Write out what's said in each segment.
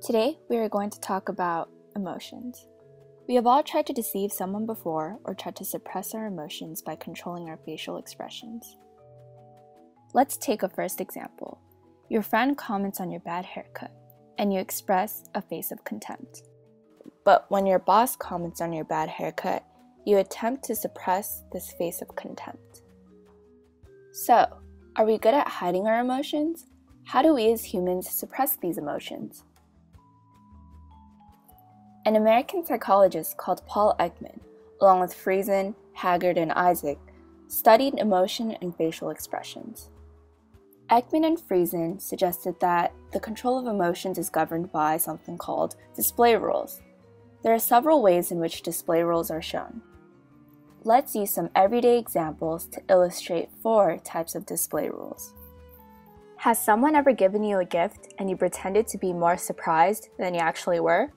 Today, we are going to talk about emotions. We have all tried to deceive someone before or tried to suppress our emotions by controlling our facial expressions. Let's take a first example. Your friend comments on your bad haircut, and you express a face of contempt. But when your boss comments on your bad haircut, you attempt to suppress this face of contempt. So, are we good at hiding our emotions? How do we as humans suppress these emotions? An American psychologist called Paul Ekman, along with Friesen, Haggard, and Isaac, studied emotion and facial expressions. Ekman and Friesen suggested that the control of emotions is governed by something called display rules. There are several ways in which display rules are shown. Let's use some everyday examples to illustrate 4 types of display rules. Has someone ever given you a gift and you pretended to be more surprised than you actually were?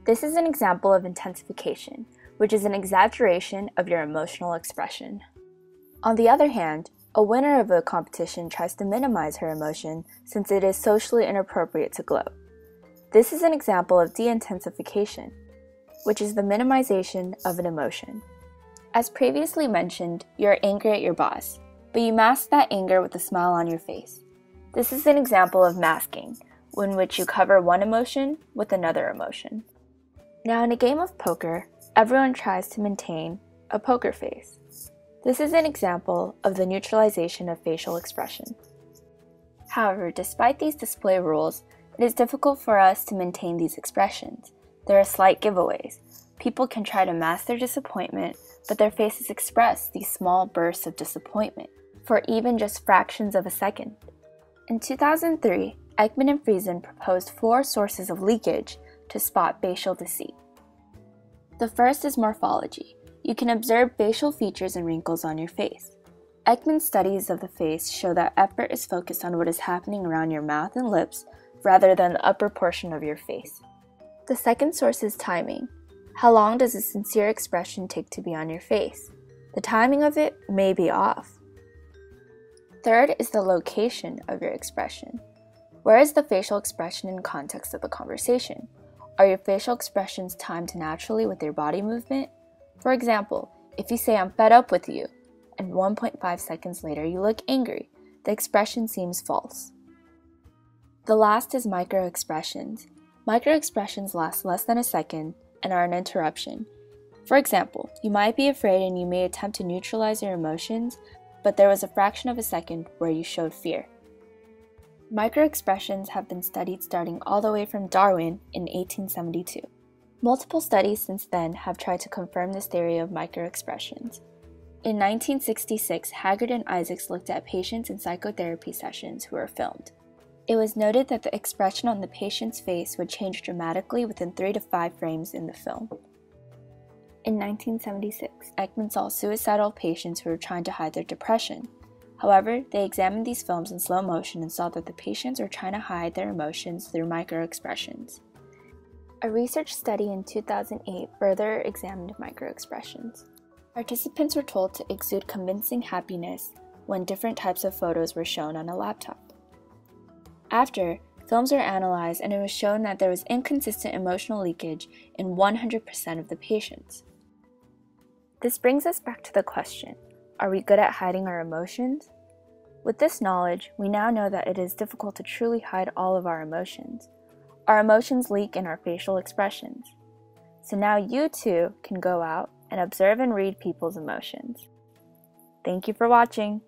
This is an example of intensification, which is an exaggeration of your emotional expression. On the other hand, a winner of a competition tries to minimize her emotion since it is socially inappropriate to gloat. This is an example of de-intensification, which is the minimization of an emotion. As previously mentioned, you are angry at your boss, but you mask that anger with a smile on your face. This is an example of masking, in which you cover one emotion with another emotion. Now, in a game of poker, everyone tries to maintain a poker face. This is an example of the neutralization of facial expression. However, despite these display rules, it is difficult for us to maintain these expressions. There are slight giveaways. People can try to mask their disappointment, but their faces express these small bursts of disappointment for even just fractions of a second. In 2003, Ekman and Friesen proposed 4 sources of leakage to spot facial deceit. The first is morphology. You can observe facial features and wrinkles on your face. Ekman's studies of the face show that effort is focused on what is happening around your mouth and lips rather than the upper portion of your face. The second source is timing. How long does a sincere expression take to be on your face? The timing of it may be off. Third is the location of your expression. Where is the facial expression in context of the conversation? Are your facial expressions timed naturally with your body movement? For example, if you say "I'm fed up with you," and 1.5 seconds later you look angry, the expression seems false. The last is micro-expressions. Micro-expressions last less than a second and are an interruption. For example, you might be afraid and you may attempt to neutralize your emotions, but there was a fraction of a second where you showed fear. Micro-expressions have been studied starting all the way from Darwin in 1872. Multiple studies since then have tried to confirm this theory of micro-expressions. In 1966, Haggard and Isaacs looked at patients in psychotherapy sessions who were filmed. It was noted that the expression on the patient's face would change dramatically within 3 to 5 frames in the film. In 1976, Ekman saw suicidal patients who were trying to hide their depression. However, they examined these films in slow motion and saw that the patients were trying to hide their emotions through micro-expressions. A research study in 2008 further examined micro-expressions. Participants were told to exude convincing happiness when different types of photos were shown on a laptop. After, films were analyzed and it was shown that there was inconsistent emotional leakage in 100% of the patients. This brings us back to the question, are we good at hiding our emotions? With this knowledge, we now know that it is difficult to truly hide all of our emotions. Our emotions leak in our facial expressions. So now you too can go out and observe and read people's emotions. Thank you for watching.